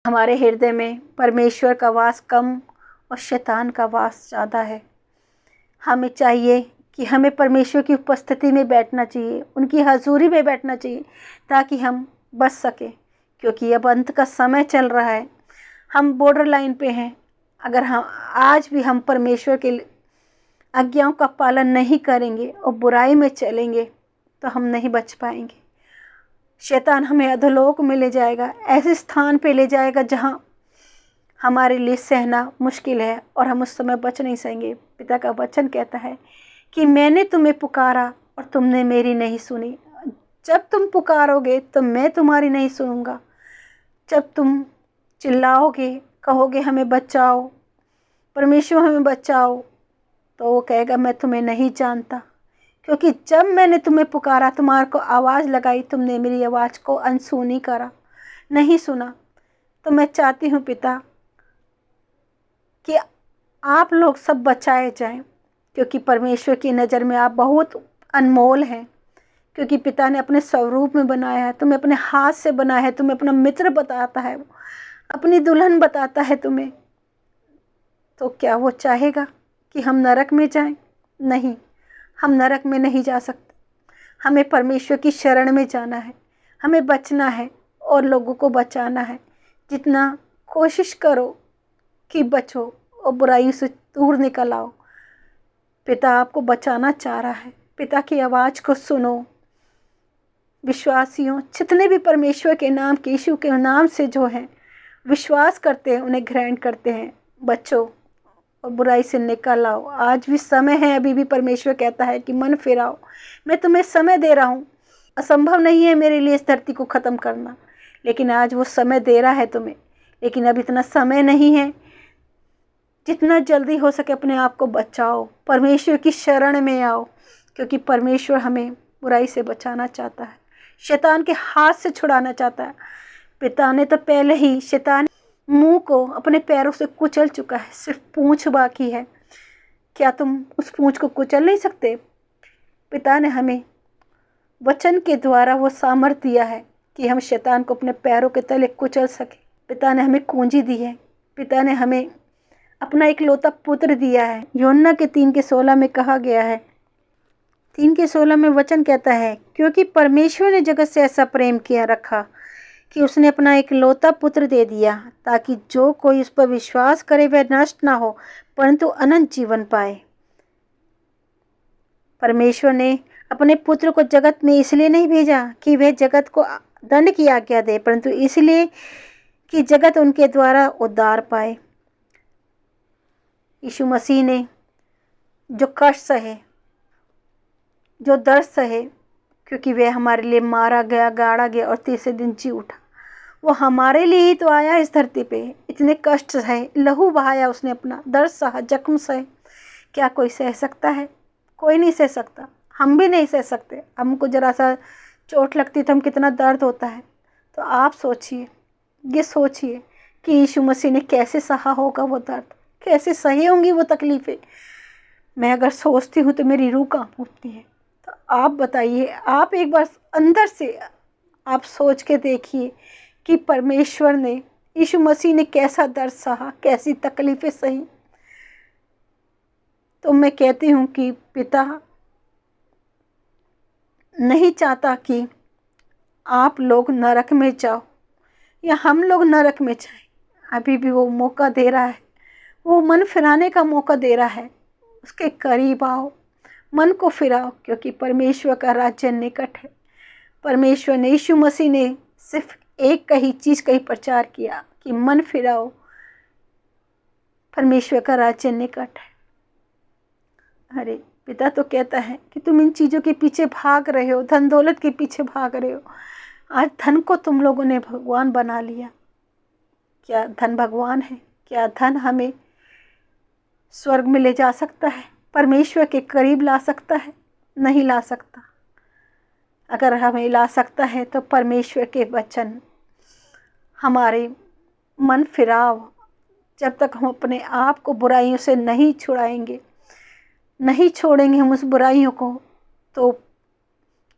हमारे हृदय में परमेश्वर का वास कम और शैतान का वास ज़्यादा है। हमें चाहिए कि हमें परमेश्वर की उपस्थिति में बैठना चाहिए, उनकी हजूरी में बैठना चाहिए, ताकि हम बच सकें, क्योंकि अब अंत का समय चल रहा है। हम बॉर्डर लाइन पे हैं। अगर हम आज भी हम परमेश्वर के आज्ञाओं का पालन नहीं करेंगे और बुराई में चलेंगे तो हम नहीं बच पाएंगे। शैतान हमें अधोलोक में ले जाएगा, ऐसे स्थान पे ले जाएगा जहाँ हमारे लिए सहना मुश्किल है और हम उस समय बच नहीं सकेंगे। पिता का वचन कहता है कि मैंने तुम्हें पुकारा और तुमने मेरी नहीं सुनी। जब तुम पुकारोगे तो मैं तुम्हारी नहीं सुनूंगा। जब तुम चिल्लाओगे, कहोगे हमें बचाओ, परमेश्वर हमें बचाओ, तो वो कहेगा मैं तुम्हें नहीं जानता। क्योंकि जब मैंने तुम्हें पुकारा, तुम्हारे को आवाज़ लगाई, तुमने मेरी आवाज़ को अनसुनी करा, नहीं सुना। तो मैं चाहती हूँ पिता कि आप लोग सब बचाए जाएं, क्योंकि परमेश्वर की नज़र में आप बहुत अनमोल हैं। क्योंकि पिता ने अपने स्वरूप में बनाया है, तुम्हें अपने हाथ से बनाया है, तुम्हें अपना मित्र बताता है, अपनी दुल्हन बताता है तुम्हें। तो क्या वो चाहेगा कि हम नरक में जाएं? नहीं, हम नरक में नहीं जा सकते। हमें परमेश्वर की शरण में जाना है, हमें बचना है और लोगों को बचाना है। जितना कोशिश करो कि बचो और बुराई से दूर निकल आओ। पिता आपको बचाना चाह रहा है। पिता की आवाज़ को सुनो। विश्वासियों, जितने भी परमेश्वर के नाम, के यीशु के नाम से जो हैं विश्वास करते हैं, उन्हें ग्रहण करते हैं, बचो और बुराई से निकल आओ। आज भी समय है, अभी भी परमेश्वर कहता है कि मन फिराओ। मैं तुम्हें समय दे रहा हूँ। असंभव नहीं है मेरे लिए इस धरती को ख़त्म करना, लेकिन आज वो समय दे रहा है तुम्हें। लेकिन अब इतना समय नहीं है। जितना जल्दी हो सके अपने आप को बचाओ, परमेश्वर की शरण में आओ, क्योंकि परमेश्वर हमें बुराई से बचाना चाहता है, शैतान के हाथ से छुड़ाना चाहता है। पिता ने तो पहले ही शैतान मुंह को अपने पैरों से कुचल चुका है, सिर्फ पूंछ बाकी है। क्या तुम उस पूंछ को कुचल नहीं सकते? पिता ने हमें वचन के द्वारा वो सामर्थ्य दिया है कि हम शैतान को अपने पैरों के तले कुचल सके। पिता ने हमें कुंजी दी है। पिता ने हमें अपना इकलौता पुत्र दिया है। यूहन्ना के 3:16 में कहा गया है, 3:16 में वचन कहता है, क्योंकि परमेश्वर ने जगत से ऐसा प्रेम किया रखा कि उसने अपना इकलौता पुत्र दे दिया, ताकि जो कोई उस पर विश्वास करे वह नष्ट ना हो, परंतु अनंत जीवन पाए। परमेश्वर ने अपने पुत्र को जगत में इसलिए नहीं भेजा कि वह जगत को दंड की आज्ञा दे, परंतु इसलिए कि जगत उनके द्वारा उद्धार पाए। यीशु मसीह ने जो कष्ट सहे, जो दर्द सहे, क्योंकि वह हमारे लिए मारा गया, गाड़ा गया और तीसरे दिन जी उठा, वो हमारे लिए ही तो आया इस धरती पे। इतने कष्ट सहे, लहू बहाया उसने, अपना दर्द सहा, जख्म सहे। क्या कोई सह सकता है? कोई नहीं सह सकता। हम भी नहीं सह सकते। हमको जरा सा चोट लगती तो हम कितना दर्द होता है। तो आप सोचिए, ये सोचिए कि यीशु मसीह ने कैसे सहा होगा वो दर्द, कैसे सही होंगी वो तकलीफ़ें। मैं अगर सोचती हूँ तो मेरी रूह कांप उठती है। तो आप बताइए, आप एक बार अंदर से आप सोच के देखिए कि परमेश्वर ने, यीशु मसीह ने कैसा दर्द सहा, कैसी तकलीफ़ें सही। तो मैं कहती हूँ कि पिता नहीं चाहता कि आप लोग नरक में जाओ या हम लोग नरक में जाएं। अभी भी वो मौका दे रहा है, वो मन फिराने का मौका दे रहा है। उसके करीब आओ, मन को फिराओ, क्योंकि परमेश्वर का राज्य निकट है। परमेश्वर ने, यीशु मसीह ने सिर्फ एक कही चीज़ का ही प्रचार किया कि मन फिराओ, परमेश्वर का राज्य निकट है। अरे पिता तो कहता है कि तुम इन चीज़ों के पीछे भाग रहे हो, धन दौलत के पीछे भाग रहे हो। आज धन को तुम लोगों ने भगवान बना लिया। क्या धन भगवान है? क्या धन हमें स्वर्ग में ले जा सकता है, परमेश्वर के करीब ला सकता है? नहीं ला सकता। अगर हमें ला सकता है तो परमेश्वर के वचन हमारे मन फिराव। जब तक हम अपने आप को बुराइयों से नहीं छुड़ाएंगे, नहीं छोड़ेंगे हम उस बुराइयों को, तो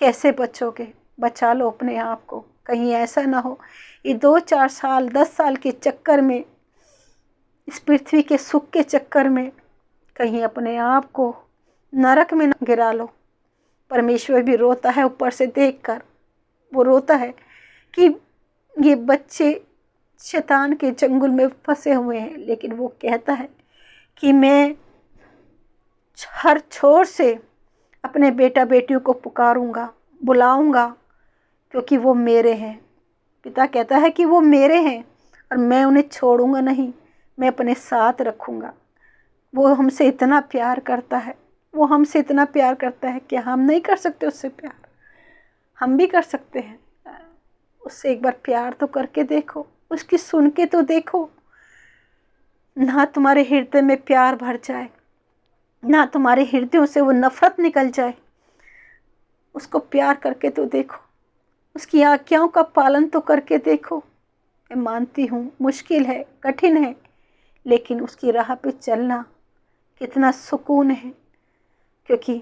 कैसे बचोगे? बचा लो अपने आप को। कहीं ऐसा ना हो ये 2-4 साल 10 साल के चक्कर में, इस पृथ्वी के सुख के चक्कर में कहीं अपने आप को नरक में न गिरा लो। परमेश्वर भी रोता है ऊपर से देखकर, वो रोता है कि ये बच्चे शैतान के चंगुल में फंसे हुए हैं, लेकिन वो कहता है कि मैं हर छोर से अपने बेटा बेटियों को पुकारूंगा, बुलाऊंगा, क्योंकि वो मेरे हैं। पिता कहता है कि वो मेरे हैं और मैं उन्हें छोड़ूंगा नहीं, मैं अपने साथ रखूंगा। वो हमसे इतना प्यार करता है, वो हमसे इतना प्यार करता है कि हम नहीं कर सकते उससे प्यार, हम भी कर सकते हैं। उससे एक बार प्यार तो करके देखो, उसकी सुन के तो देखो। ना तुम्हारे हृदय में प्यार भर जाए, ना तुम्हारे हृदयों से वो नफरत निकल जाए, उसको प्यार करके तो देखो, उसकी आज्ञाओं का पालन तो करके देखो। मैं मानती हूँ मुश्किल है, कठिन है, लेकिन उसकी राह पे चलना कितना सुकून है, क्योंकि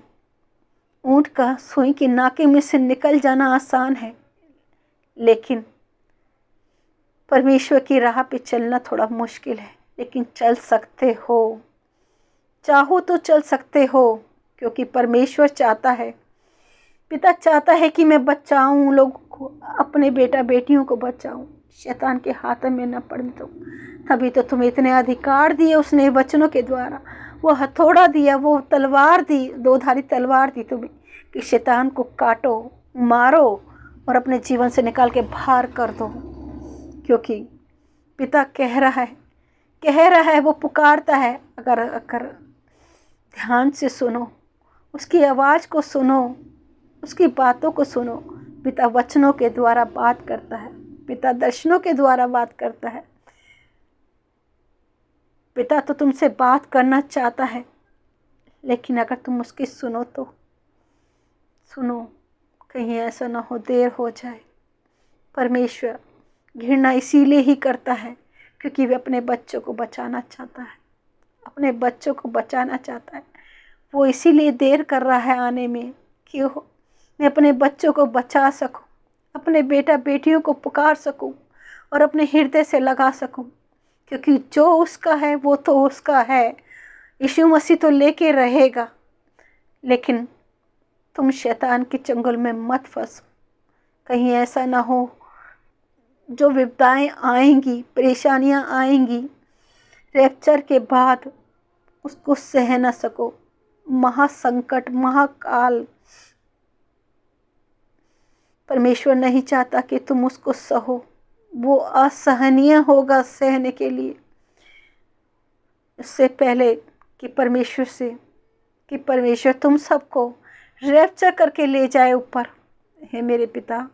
ऊँट का सुई के नाके में से निकल जाना आसान है, लेकिन परमेश्वर की राह पे चलना थोड़ा मुश्किल है। लेकिन चल सकते हो, चाहो तो चल सकते हो, क्योंकि परमेश्वर चाहता है, पिता चाहता है कि मैं बचाऊं लोगों को, अपने बेटा बेटियों को बचाऊं, शैतान के हाथ में न पड़ने दूं। तभी तो तुम्हें इतने अधिकार दिए उसने वचनों के द्वारा, वो हथौड़ा दिया, वो तलवार दी, 2 धारी तलवार दी तुम्हें कि शैतान को काटो, मारो और अपने जीवन से निकाल के बाहर कर दो। क्योंकि पिता कह रहा है, वो पुकारता है। अगर ध्यान से सुनो, उसकी आवाज़ को सुनो, उसकी बातों को सुनो। पिता वचनों के द्वारा बात करता है, पिता दर्शनों के द्वारा बात करता है। पिता तो तुमसे बात करना चाहता है, लेकिन अगर तुम उसकी सुनो तो सुनो, कहीं ऐसा ना हो देर हो जाए। परमेश्वर घृणा इसीलिए ही करता है क्योंकि वे अपने बच्चों को बचाना चाहता है, अपने बच्चों को बचाना चाहता है। वो इसीलिए देर कर रहा है आने में कि मैं अपने बच्चों को बचा सकूं, अपने बेटा बेटियों को पुकार सकूं और अपने हृदय से लगा सकूं, क्योंकि जो उसका है वो तो उसका है। यीशु मसीह तो लेके रहेगा, लेकिन तुम शैतान के चंगुल में मत फंसो। कहीं ऐसा ना हो जो विपदाएं आएंगी, परेशानियां आएंगी, रैप्चर के बाद उसको सह न सको। महासंकट, महाकाल, परमेश्वर नहीं चाहता कि तुम उसको सहो, वो असहनीय होगा सहने के लिए। इससे पहले कि परमेश्वर तुम सबको रैप्चर करके ले जाए ऊपर। हे मेरे पिता,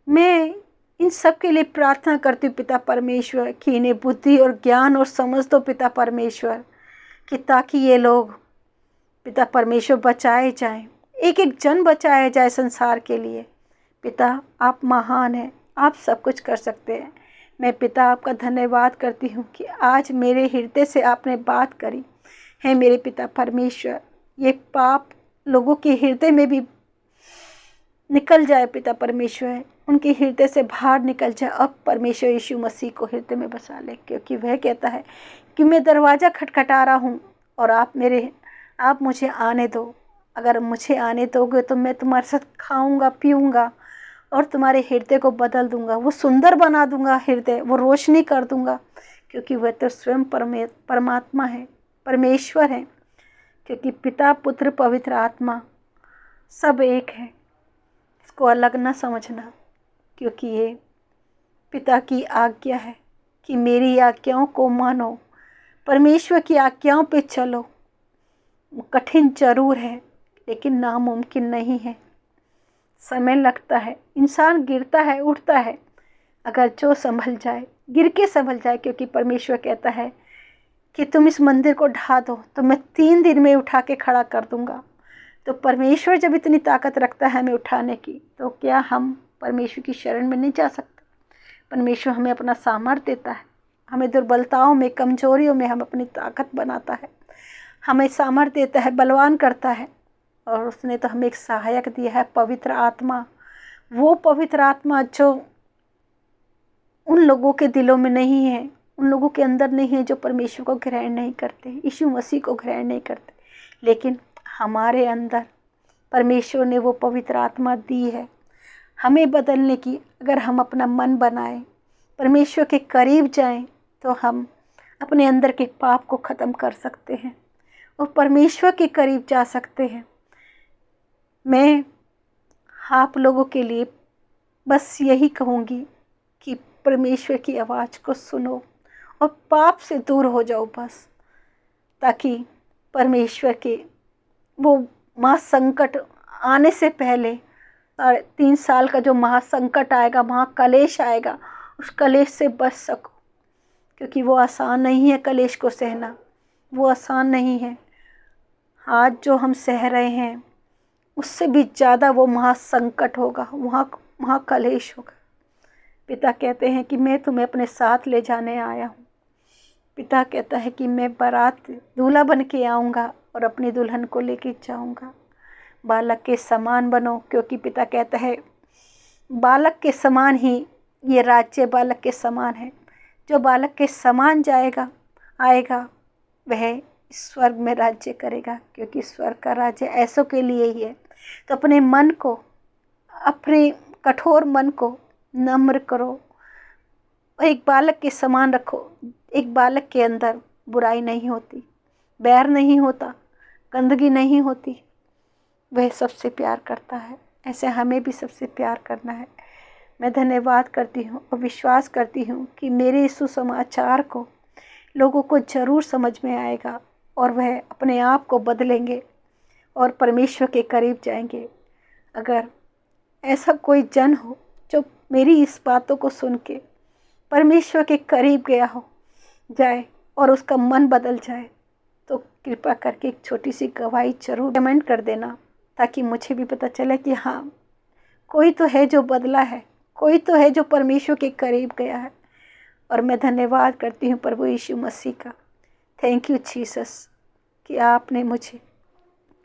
मैं इन सब के लिए प्रार्थना करती हूँ पिता परमेश्वर कि इन्हें बुद्धि और ज्ञान और समझ दो पिता परमेश्वर, कि ताकि ये लोग पिता परमेश्वर बचाए जाएं, एक एक जन बचाया जाए संसार के लिए। पिता आप महान हैं, आप सब कुछ कर सकते हैं। मैं पिता आपका धन्यवाद करती हूँ कि आज मेरे हृदय से आपने बात करी है मेरे पिता परमेश्वर। ये पाप लोगों के हृदय में भी निकल जाए पिता परमेश्वर, उनके हृदय से बाहर निकल जाए। अब परमेश्वर यीशु मसीह को हृदय में बसा ले, क्योंकि वह कहता है कि मैं दरवाज़ा खटखटा रहा हूँ और आप मुझे आने दो। अगर मुझे आने दोगे तो मैं तुम्हारे साथ खाऊंगा पीऊँगा और तुम्हारे हृदय को बदल दूंगा, वो सुंदर बना दूंगा हृदय, वो रोशनी कर दूंगा, क्योंकि वह तो स्वयं परमात्मा है, परमेश्वर है। क्योंकि पिता पुत्र पवित्र आत्मा सब एक है, इसको अलग ना समझना, क्योंकि ये पिता की आज्ञा है कि मेरी आज्ञाओं को मानो, परमेश्वर की आज्ञाओं पे चलो। कठिन जरूर है, लेकिन नामुमकिन नहीं है। समय लगता है, इंसान गिरता है, उठता है, अगर जो संभल जाए, गिर के संभल जाए, क्योंकि परमेश्वर कहता है कि तुम इस मंदिर को ढा दो तो मैं 3 दिन में उठा के खड़ा कर दूंगा। तो परमेश्वर जब इतनी ताकत रखता है हमें उठाने की, तो क्या हम परमेश्वर की शरण में नहीं जा सकते? परमेश्वर हमें अपना सामर्थ्य देता है, हमें दुर्बलताओं में, कमजोरियों में हम अपनी ताकत बनाता है, हमें सामर्थ्य देता है, बलवान करता है। और उसने तो हमें एक सहायक दिया है, पवित्र आत्मा। वो पवित्र आत्मा जो उन लोगों के दिलों में नहीं है, उन लोगों के अंदर नहीं है जो परमेश्वर को ग्रहण नहीं करते, यीशु मसीह को ग्रहण नहीं करते। लेकिन हमारे अंदर परमेश्वर ने वो पवित्र आत्मा दी है हमें बदलने की। अगर हम अपना मन बनाएं, परमेश्वर के करीब जाएं, तो हम अपने अंदर के पाप को ख़त्म कर सकते हैं और परमेश्वर के करीब जा सकते हैं। मैं आप लोगों के लिए बस यही कहूँगी कि परमेश्वर की आवाज़ को सुनो और पाप से दूर हो जाओ बस, ताकि परमेश्वर के वो महासंकट आने से पहले 3.5 साल का जो महासंकट आएगा, महाकलेश आएगा, उस कलेश से बच सको। क्योंकि वो आसान नहीं है कलेश को सहना, वो आसान नहीं है। आज जो हम सह रहे हैं उससे भी ज़्यादा वो महासंकट होगा, महाकलेश होगा। पिता कहते हैं कि मैं तुम्हें अपने साथ ले जाने आया हूँ। पिता कहता है कि मैं बारात दूल्हा बन के आऊँगा और अपनी दुल्हन को लेके जाऊँगा। बालक के समान बनो, क्योंकि पिता कहता है बालक के समान ही ये राज्य बालक के समान है। जो बालक के समान जाएगा आएगा वह स्वर्ग में राज्य करेगा, क्योंकि स्वर्ग का राज्य ऐसों के लिए ही है। तो अपने मन को, अपने कठोर मन को नम्र करो और एक बालक के समान रखो। एक बालक के अंदर बुराई नहीं होती, बैर नहीं होता, गंदगी नहीं होती। वह सबसे प्यार करता है। ऐसे हमें भी सबसे प्यार करना है। मैं धन्यवाद करती हूँ और विश्वास करती हूँ कि मेरे इस सुसमाचार को लोगों को ज़रूर समझ में आएगा और वह अपने आप को बदलेंगे और परमेश्वर के करीब जाएंगे। अगर ऐसा कोई जन हो जो मेरी इस बातों को सुन के परमेश्वर के करीब गया हो जाए और उसका मन बदल जाए, तो कृपा करके एक छोटी सी गवाही ज़रूर कमेंट कर देना, ताकि मुझे भी पता चले कि हाँ, कोई तो है जो बदला है, कोई तो है जो परमेश्वर के करीब गया है। और मैं धन्यवाद करती हूँ प्रभु यीशु मसीह का। थैंक यू जीसस कि आपने मुझे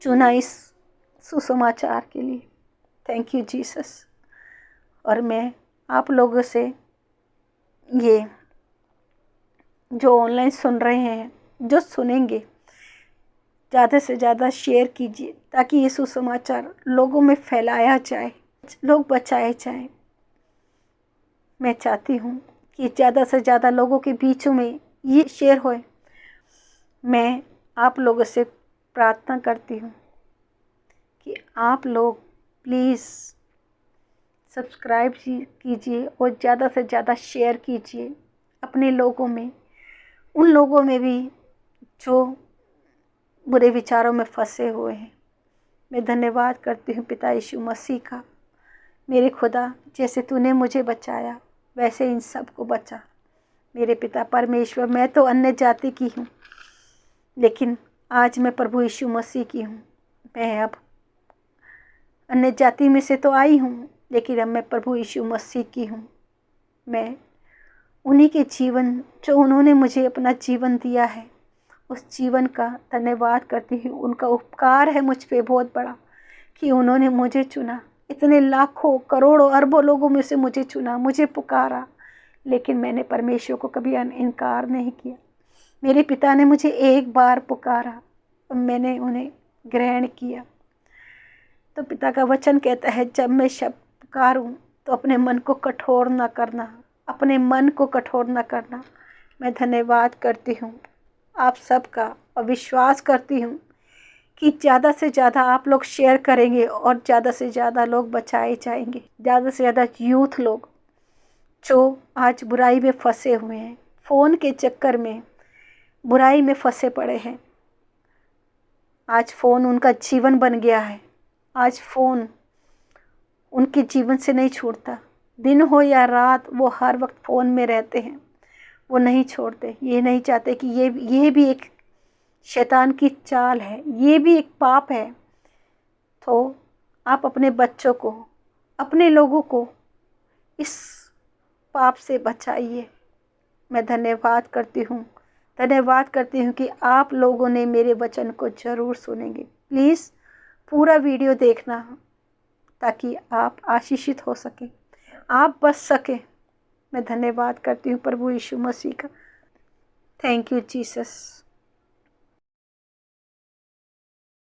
चुना इस सुसमाचार के लिए। Thank you Jesus. और मैं आप लोगों से ये जो ऑनलाइन सुन रहे हैं, जो सुनेंगे, ज़्यादा से ज़्यादा शेयर कीजिए, ताकि ये सुसमाचार लोगों में फैलाया जाए, लोग बचाए जाएं। मैं चाहती हूँ कि ज़्यादा से ज़्यादा लोगों के बीचों में ये शेयर होए। मैं आप लोगों से प्रार्थना करती हूँ कि आप लोग प्लीज़ सब्सक्राइब कीजिए और ज़्यादा से ज़्यादा शेयर कीजिए अपने लोगों में, उन लोगों में भी जो बुरे विचारों में फंसे हुए हैं। मैं धन्यवाद करती हूँ पिता यीशु मसीह का। मेरे खुदा, जैसे तूने मुझे बचाया वैसे इन सब को बचा। मेरे पिता परमेश्वर, मैं तो अन्य जाति की हूँ, लेकिन आज मैं प्रभु यीशु मसीह की हूँ। मैं अब अन्य जाति में से तो आई हूँ, लेकिन अब मैं प्रभु यीशु मसीह की हूँ। मैं उन्हीं के जीवन, जो उन्होंने मुझे अपना जीवन दिया है, उस जीवन का धन्यवाद करती हूँ। उनका उपकार है मुझ पे बहुत बड़ा कि उन्होंने मुझे चुना। इतने लाखों करोड़ों अरबों लोगों में से मुझे चुना, मुझे पुकारा, लेकिन मैंने परमेश्वर को कभी इनकार नहीं किया। मेरे पिता ने मुझे एक बार पुकारा और मैंने उन्हें ग्रहण किया। तो पिता का वचन कहता है, जब मैं शब्द पुकारूं तो अपने मन को कठोर न करना, अपने मन को कठोर न करना। मैं धन्यवाद करती हूँ आप सबका और विश्वास करती हूँ कि ज़्यादा से ज़्यादा आप लोग शेयर करेंगे और ज़्यादा से ज़्यादा लोग बचाए जाएंगे। ज़्यादा से ज़्यादा यूथ लोग जो आज बुराई में फंसे हुए हैं, फ़ोन के चक्कर में बुराई में फंसे पड़े हैं। आज फ़ोन उनका जीवन बन गया है। आज फ़ोन उनके जीवन से नहीं छूटता। दिन हो या रात वो हर वक्त फ़ोन में रहते हैं, वो नहीं छोड़ते। ये नहीं चाहते कि ये भी एक शैतान की चाल है, ये भी एक पाप है। तो आप अपने बच्चों को, अपने लोगों को इस पाप से बचाइए। मैं धन्यवाद करती हूँ कि आप लोगों ने मेरे वचन को ज़रूर सुनेंगे। प्लीज़ पूरा वीडियो देखना ताकि आप आशीषित हो सके, आप बच सके। मैं धन्यवाद करती हूँ प्रभु यीशु मसीह का। Thank you Jesus.